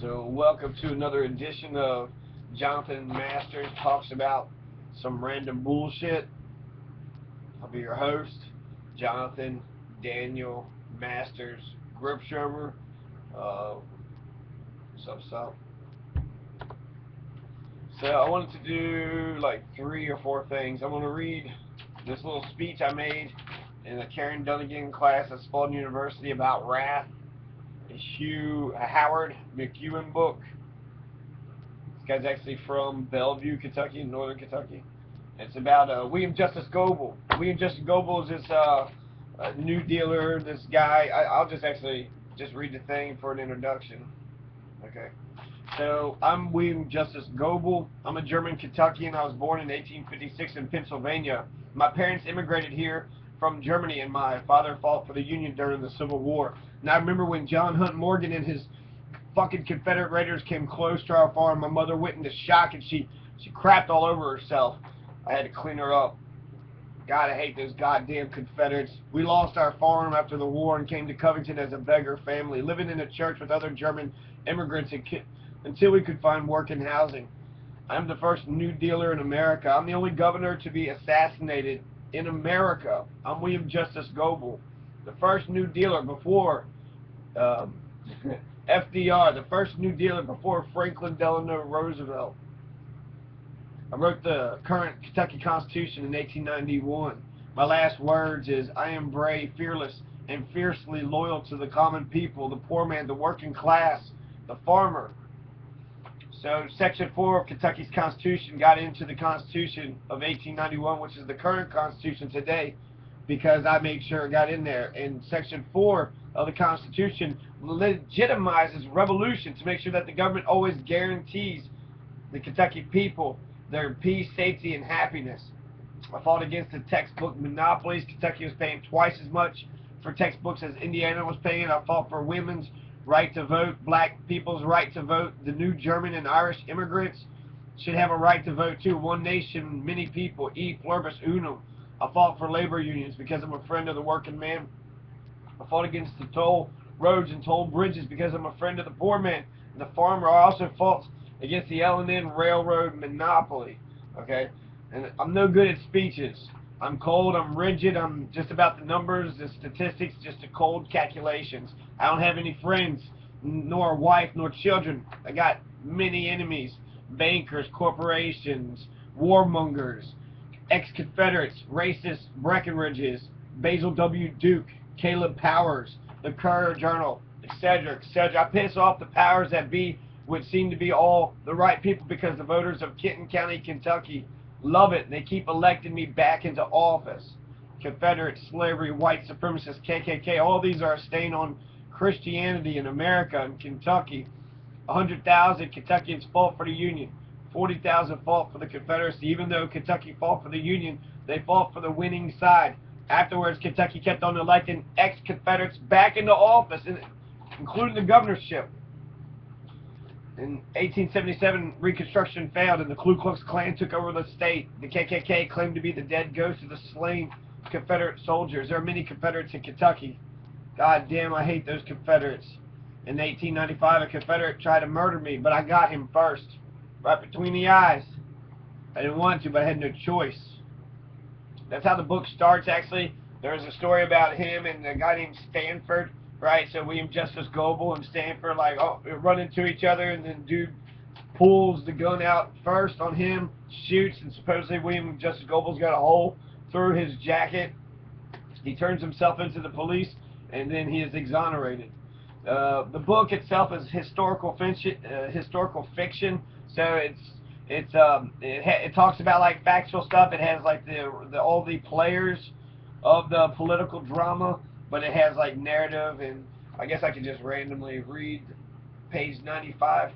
So welcome to another edition of Jonathan Masters Talks About Some Random Bullshit. I'll be your host, Jonathan Daniel Masters Gripshover. Uh, sup. So I wanted to do like 3 or 4 things. I'm going to read this little speech I made in a Karen Dunnigan class at Spalding University about wrath. A Howard McEwen book. This guy's actually from Bellevue, Kentucky, northern Kentucky. It's about William Justice Goebel. William Justice Goebel is this New Dealer, this guy. I'll just read the thing for an introduction. Okay. So, I'm William Justice Goebel. I'm a German Kentuckian. I was born in 1856 in Pennsylvania. My parents immigrated here from Germany, and my father fought for the Union during the Civil War. And I remember when John Hunt Morgan and his fucking Confederate raiders came close to our farm, my mother went into shock and she crapped all over herself. I had to clean her up. God, I hate those goddamn Confederates. We lost our farm after the war and came to Covington as a beggar family, living in a church with other German immigrants until we could find work and housing. I'm the first New Dealer in America. I'm the only governor to be assassinated in America. I'm William Justice Goebel, the first New Dealer before FDR, the first New Dealer before Franklin Delano Roosevelt. I wrote the current Kentucky Constitution in 1891. My last words is, I am brave, fearless, and fiercely loyal to the common people, the poor man, the working class, the farmer. So Section 4 of Kentucky's Constitution got into the Constitution of 1891, which is the current Constitution today, because I made sure it got in there. And Section 4 of the Constitution legitimizes revolution to make sure that the government always guarantees the Kentucky people their peace, safety, and happiness. I fought against the textbook monopolies. Kentucky was paying twice as much for textbooks as Indiana was paying. I fought for women's right to vote, black people's right to vote. The new German and Irish immigrants should have a right to vote too. One nation, many people, e pluribus unum. I fought for labor unions because I'm a friend of the working man. I fought against the toll roads and toll bridges because I'm a friend of the poor man and the farmer. I also fought against the L&N railroad monopoly. Okay? And I'm no good at speeches. I'm cold, I'm rigid, I'm just about the numbers, the statistics, just the cold calculations. I don't have any friends, nor a wife, nor children. I got many enemies. Bankers, corporations, warmongers, ex-Confederates, racist Breckinridges, Basil W. Duke, Caleb Powers, the Courier Journal, etc., etc. I piss off the powers that be, which seem to be all the right people, because the voters of Kenton County, Kentucky love it. They keep electing me back into office. Confederate, slavery, white supremacists, KKK, all these are a stain on Christianity in America and Kentucky. 100,000 Kentuckians fought for the Union. 40,000 fought for the Confederacy. Even though Kentucky fought for the Union, they fought for the winning side. Afterwards, Kentucky kept on electing ex-Confederates back into office, including the governorship. In 1877, Reconstruction failed and the Ku Klux Klan took over the state. The KKK claimed to be the dead ghosts of the slain Confederate soldiers. There are many Confederates in Kentucky. God damn, I hate those Confederates. In 1895, a Confederate tried to murder me, but I got him first, right between the eyes. I didn't want to, but I had no choice. That's how the book starts, actually. There's a story about him and a guy named Stanford. Right, so William Justice Goebel and Stanford run into each other, and then dude pulls the gun out first on him, shoots, and supposedly William Justice Goebel's got a hole through his jacket. He turns himself into the police, and then he is exonerated. The book itself is historical fiction, so it talks about like factual stuff. It has like all the players of the political drama, but it has like narrative, and I guess I could just randomly read page 95.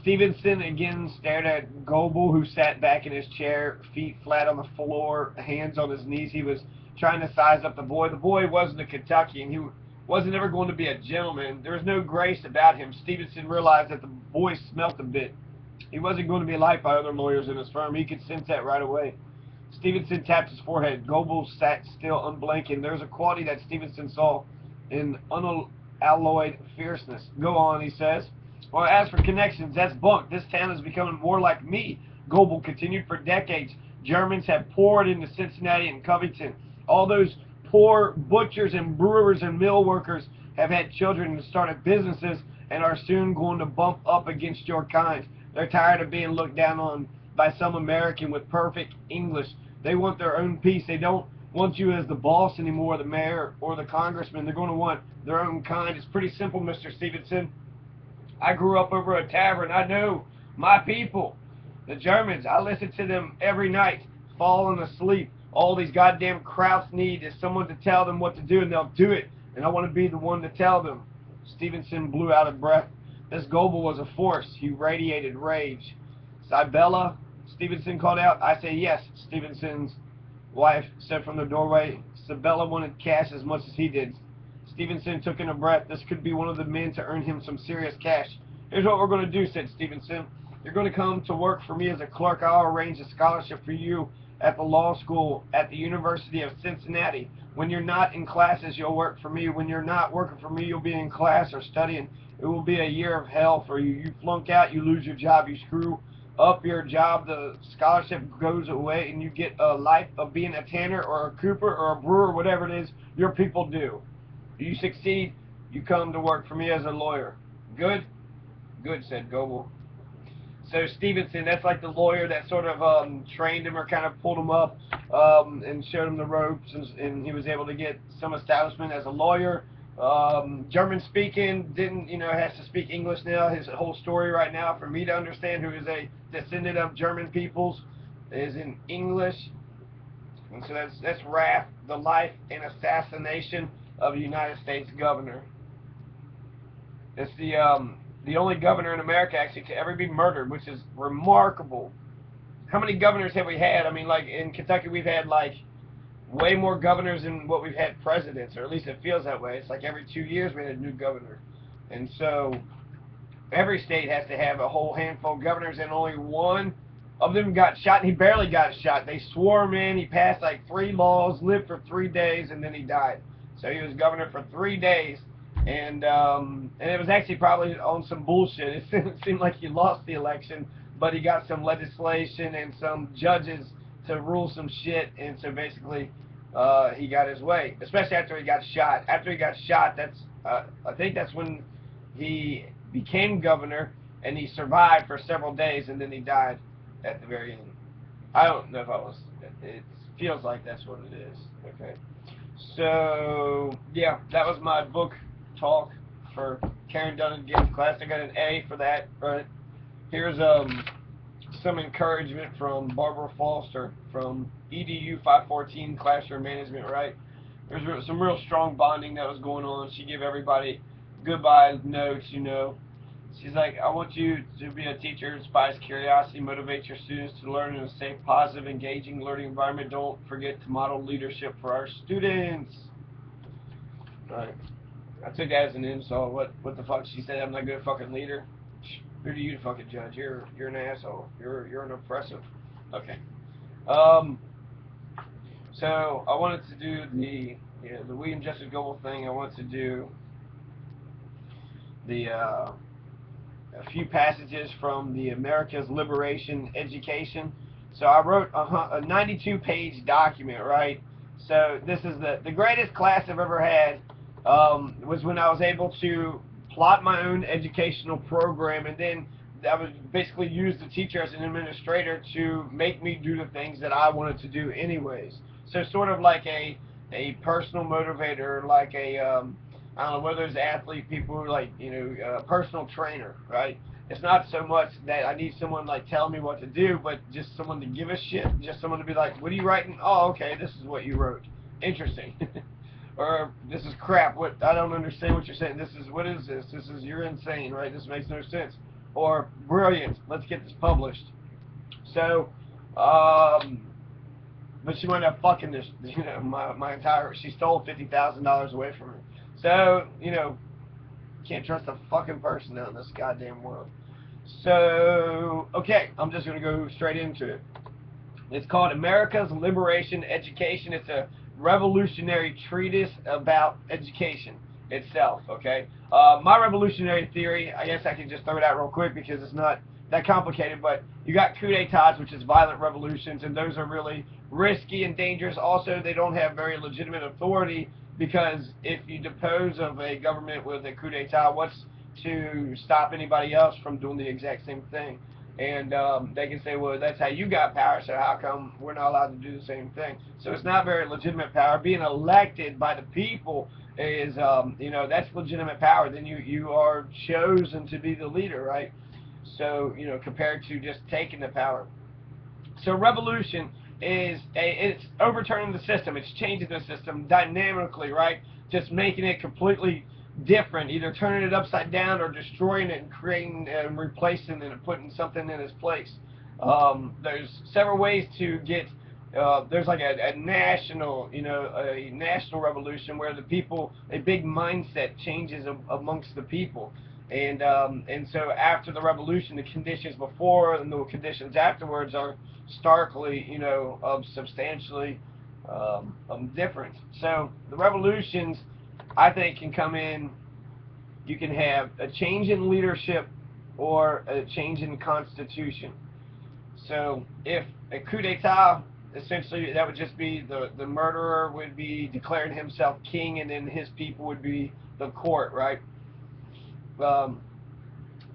Stevenson again stared at Goebel, who sat back in his chair, feet flat on the floor, hands on his knees. He was trying to size up the boy. The boy wasn't a Kentuckian. He wasn't ever going to be a gentleman. There was no grace about him. Stevenson realized that the boy smelt a bit. He wasn't going to be liked by other lawyers in his firm. He could sense that right away. Stevenson tapped his forehead. Goebel sat still, unblinking. There was a quality that Stevenson saw in alloyed fierceness. Go on, he says. Well, as for connections, that's bunk. This town is becoming more like me. Goebel continued. For decades, Germans have poured into Cincinnati and Covington. All those poor butchers and brewers and mill workers have had children and started businesses and are soon going to bump up against your kind. They're tired of being looked down on by some American with perfect English. They want their own peace. They don't want you as the boss anymore, the mayor or the congressman. They're going to want their own kind. It's pretty simple, Mr. Stevenson. I grew up over a tavern. I know my people, the Germans. I listen to them every night, falling asleep. All these goddamn Krauts need is someone to tell them what to do, and they'll do it. And I want to be the one to tell them. Stevenson blew out of breath. This Goebel was a force. He radiated rage. Sibella, Stevenson called out. I say yes, Stevenson's wife said from the doorway. Sibella wanted cash as much as he did. Stevenson took in a breath. This could be one of the men to earn him some serious cash. Here's what we're going to do, said Stevenson. You're going to come to work for me as a clerk. I'll arrange a scholarship for you at the law school at the University of Cincinnati. When you're not in classes, you'll work for me. When you're not working for me, you'll be in class or studying. It will be a year of hell for you. You flunk out, you lose your job, you screw up your job, the scholarship goes away, and you get a life of being a tanner or a cooper or a brewer, whatever it is your people do. You succeed, you come to work for me as a lawyer. Good? Good, said Goebel. So Stevenson, that's like the lawyer that sort of trained him or kind of pulled him up and showed him the ropes, and he was able to get some establishment as a lawyer. German speaking, didn't, has to speak English now. His whole story right now, for me to understand, who is a descendant of German peoples, is in English. And so that's Wrath, the life and assassination of a United States governor. It's the only governor in America actually to ever be murdered, which is remarkable. How many governors have we had? I mean, like in Kentucky, we've had like way more governors than what we've had presidents, or at least it feels that way. It's like every 2 years we had a new governor. And so every state has to have a whole handful of governors, and only one of them got shot, and he barely got shot. They swore him in. He passed like 3 laws, lived for 3 days, and then he died. So he was governor for 3 days, and it was actually probably on some bullshit. It seemed like he lost the election, but he got some legislation and some judges to rule some shit, and so basically he got his way, especially after he got shot. After he got shot, that's I think that's when he became governor, and he survived for several days, and then he died at the very end. I don't know if I was, it feels like that's what it is. Okay, so yeah, that was my book talk for Karen Dunn Gibbs class. I got an A for that. Right, here's some encouragement from Barbara Foster from EDU 514 Classroom Management. Right, there's some real strong bonding that was going on. She gave everybody goodbye notes, She's like, I want you to be a teacher who inspires curiosity, motivates your students to learn in a safe, positive, engaging learning environment. Don't forget to model leadership for our students. Right. I took that as an insult. What the fuck? She said I'm not a good fucking leader. Who do you to fucking judge? You're an asshole. You're an oppressive. Okay. So I wanted to do the William Justice Goebel thing. I wanted to do a few passages from the America's Liberation Education. So I wrote a 92-page document, right? So this is the greatest class I've ever had. Was when I was able to plot my own educational program, and then I would basically use the teacher as an administrator to make me do the things that I wanted to do anyways. So sort of like a personal motivator, like a I don't know, whether it's athlete people who like, a personal trainer, right? It's not so much that I need someone like telling me what to do, but just someone to give a shit, just someone to be like, what are you writing? Oh, okay, this is what you wrote. Interesting. Or this is crap. What, I don't understand what you're saying. What is this? You're insane, right? This makes no sense. Or brilliant. Let's get this published. So, but she wound up fucking this, my entire. She stole $50,000 away from me. So, can't trust a fucking person out in this goddamn world. So, okay, I'm just gonna go straight into it. It's called America's Liberation Education. It's a revolutionary treatise about education. itself, okay? My revolutionary theory, I guess I can just throw it out real quick because it's not that complicated, but you got coup d'etats, which is violent revolutions, and those are really risky and dangerous. Also, they don't have very legitimate authority, because if you depose of a government with a coup d'etat, what's to stop anybody else from doing the exact same thing? And they can say, well, that's how you got power, so how come we're not allowed to do the same thing? So it's not very legitimate power. Being elected by the people is, that's legitimate power. Then you are chosen to be the leader, right? So, compared to just taking the power. So revolution it's overturning the system. It's changing the system dynamically, right? Just making it completely different, either turning it upside down or destroying it and creating and replacing it and putting something in its place. There's several ways to get. There's like a national, a national revolution where the people, a big mindset changes amongst the people. And so after the revolution, the conditions before and the conditions afterwards are starkly, substantially different. So the revolutions, I think, can come in. You can have a change in leadership or a change in the constitution. So if a coup d'etat, essentially that would just be the murderer would be declaring himself king, and then his people would be the court, right?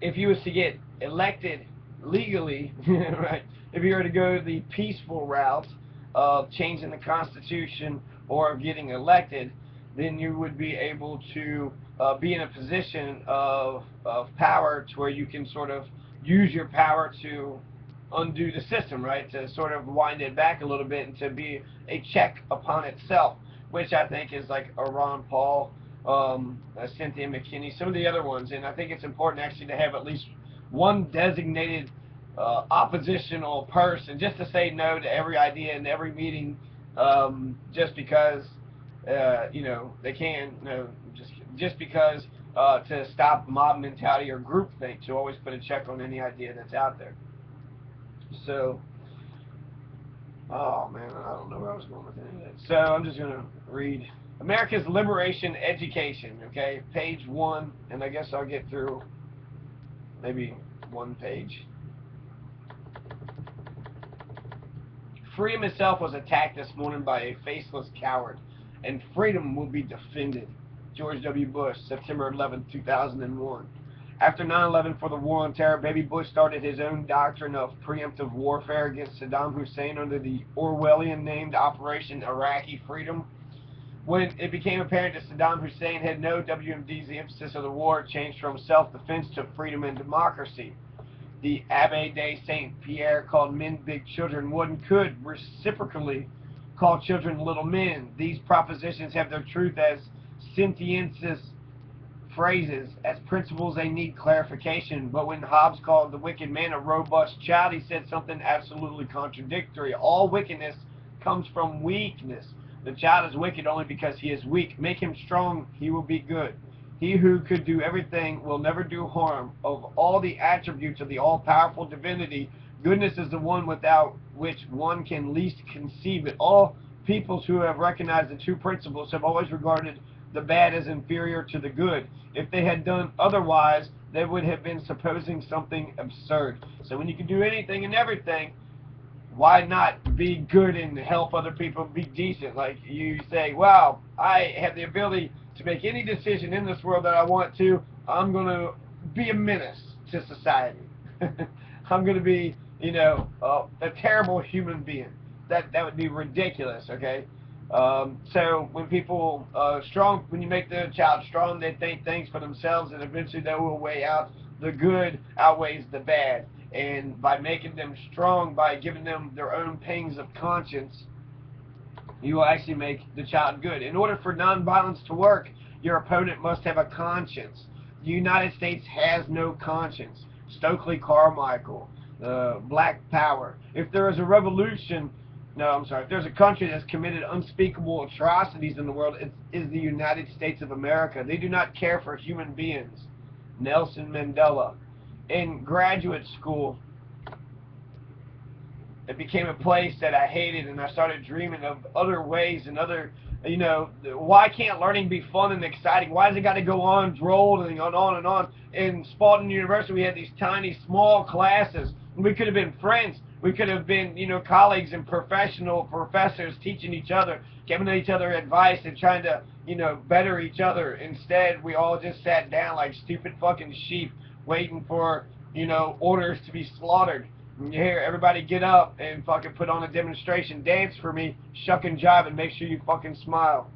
If you was to get elected legally, right, if you were to go the peaceful route of changing the Constitution or of getting elected, then you would be able to be in a position of power to where you can sort of use your power to undo the system, right, to sort of wind it back a little bit and to be a check upon itself, which I think is like a Ron Paul, Cynthia McKinney, some of the other ones. And I think it's important actually to have at least one designated oppositional person just to say no to every idea in every meeting, just because they can, just because to stop mob mentality or groupthink, to always put a check on any idea that's out there. So, oh man, I don't know where I was going with any of that. So I'm just going to read America's Liberation Education, okay, page 1, and I guess I'll get through maybe one page. Freedom itself was attacked this morning by a faceless coward, and freedom will be defended. George W. Bush, September 11, 2001. After 9/11 for the War on Terror, Baby Bush started his own doctrine of preemptive warfare against Saddam Hussein under the Orwellian named Operation Iraqi Freedom. When it became apparent that Saddam Hussein had no WMDs, the emphasis of the war changed from self-defense to freedom and democracy. The Abbé de Saint Pierre called men big children. One could reciprocally call children little men. These propositions have their truth as sentiences phrases. As principles, they need clarification. But when Hobbes called the wicked man a robust child, he said something absolutely contradictory. All wickedness comes from weakness. The child is wicked only because he is weak. Make him strong, he will be good. He who could do everything will never do harm. Of all the attributes of the all-powerful divinity, goodness is the one without which one can least conceive it. All peoples who have recognized the two principles have always regarded the bad as inferior to the good. If they had done otherwise, they would have been supposing something absurd. So when you can do anything and everything, why not be good and help other people be decent? Like you say, wow, I have the ability to make any decision in this world that I want to. I'm going to be a menace to society. I'm going to be, a terrible human being. That would be ridiculous, okay? So when people when you make the child strong, they think things for themselves, and eventually they will weigh out the good outweighs the bad. And by making them strong, by giving them their own pangs of conscience, you will actually make the child good. In order for nonviolence to work, your opponent must have a conscience. The United States has no conscience. Stokely Carmichael, Black Power. If there is a revolution, if there's a country that's committed unspeakable atrocities in the world, it is the United States of America. They do not care for human beings. Nelson Mandela. In graduate school, it became a place that I hated, and I started dreaming of other ways and other You know, why can't learning be fun and exciting? Why does it got to go on, drolled and on and on? In Spalding University, we had these tiny, small classes. We could have been friends. We could have been, you know, colleagues and professional professors teaching each other, giving each other advice and trying to, you know, better each other. Instead, we all just sat down like stupid fucking sheep waiting for, you know, orders to be slaughtered. And you hear everybody get up and fucking put on a demonstration dance for me, shuck and jive, and make sure you fucking smile.